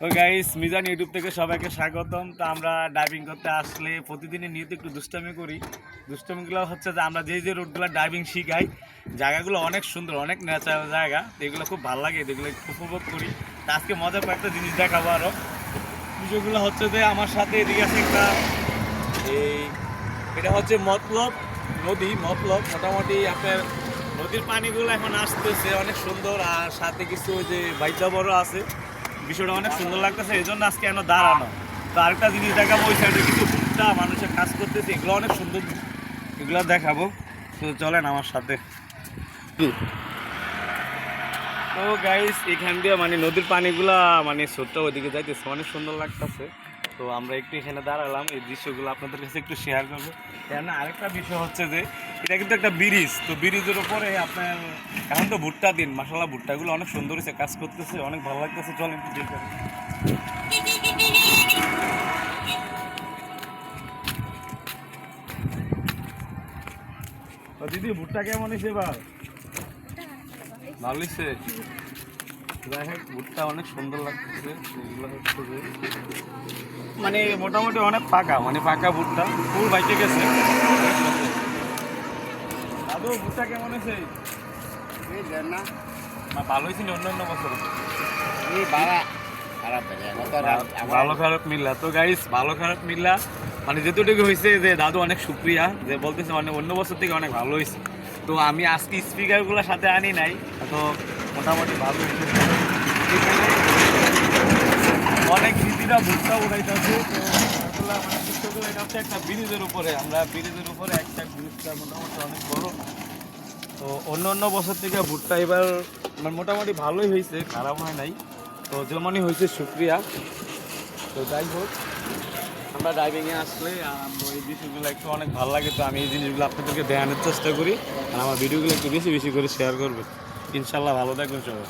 তো guys Mizan YouTube থেকে সবাইকে স্বাগতম। তো আমরা ডাইভিং করতে আসলে প্রতিদিনই নিয়ত একটু দুষ্টামি করি। দুষ্টামিগুলো হচ্ছে যে আমরা যে রুটগুলো ডাইভিং শিখাই, জায়গাগুলো অনেক সুন্দর, অনেক ন্যাচারাল জায়গা, এগুলো খুব ভালো লাগে, এগুলো একটু উপভোগ করি। তো আজকে মজার কয়েকটা জিনিস দেখাবো। আরও বিষয়গুলো হচ্ছে যে আমার সাথে এদিকে আছে একটা, এই এটা হচ্ছে মতলব নদী। মতলব মোটামুটি আপনার নদীর পানিগুলো এখন আসতেছে অনেক সুন্দর, আর সাথে কিছু ওই যে বাইচা বড় আছে, বিষয়টা অনেক সুন্দর লাগতেছে, এই জন্য আজকে এনে দাঁড়ানো। তো আরেকটা জিনিস দেখাবো, ওই সাইডে কিছু ভুট্টা মানুষের কাজ করতেছে, এগুলো অনেক সুন্দর, এগুলো দেখাবো। তো চলেন আমার সাথে। তো গাইস এখান দিয়ে মানে নদীর পানিগুলা মানে ছোট্ট ওইদিকে যাইতেছে, অনেক সুন্দর লাগতেছে। তো আমরা একটু এখানে দাঁড়ালাম, এই দৃশ্যগুলো আপনাদের কাছে একটু শেয়ার করবো। কেন আরেকটা বিষয় হচ্ছে যে এটা কিন্তু একটা ব্রিজ, তো ব্রিজের উপরে আপনার এখন তো ভুট্টা দিন, মাসাল্লাহ ভুট্টাগুলো অনেক সুন্দর হয়েছে, কাজ করতেছে, অনেক ভালো লাগতেছে। চলেন একটু দেখেন। দিদি ভুট্টা কেমন হয়েছে এবার? ভালো হয়েছে। যাই হোক ভুট্টা অনেক সুন্দর লাগতেছে। এগুলো হচ্ছে যে মানে মোটামুটি অনেক ফাঁকা, মানে ফাঁকা ভুট্টা, ফুল বাইকে গেছে। দাদু ভুট্টা কেমন হয়েছে? না ভালো হয়েছে না অন্য অন্য বছর? এই বাড়া খারাপ ভালো খারাপ মিল্লা। তো গাইস ভালো খারাপ মিল্লা মানে যেটুকু হয়েছে যে দাদু অনেক শুক্রিয়া, যে বলতেছে অনেক অন্য বছর থেকে অনেক ভালো হয়েছে। তো আমি আজকে স্পিকারগুলো সাথে আনি নাই, তো মোটামুটি ভালো হয়েছে। অনেক দিদিরা ভুট্টা উঠাইতেছে। তো মানে চিত্রগুলো এটা হচ্ছে একটা ব্রিজের উপরে, আমরা ব্রিজের উপরে একটা ব্রিজটা মোটামুটি অনেক বড়। তো অন্য অন্য বছর থেকে ভুট্টা এবার মানে মোটামুটি ভালোই হয়েছে, খারাপ হয় নাই। তো যেমনই হয়েছে শুক্রিয়া। তো যাই হোক আমরা ডাইভিংয়ে আসলে এই বিষয়গুলো একটু অনেক ভালো লাগে। তো আমি এই জিনিসগুলো আপনাদেরকে দেখানোর চেষ্টা করি, আর আমার ভিডিওগুলো একটু বেশি বেশি করে শেয়ার করবে। ইনশাল্লাহ ভালো থাকবেন সবাই।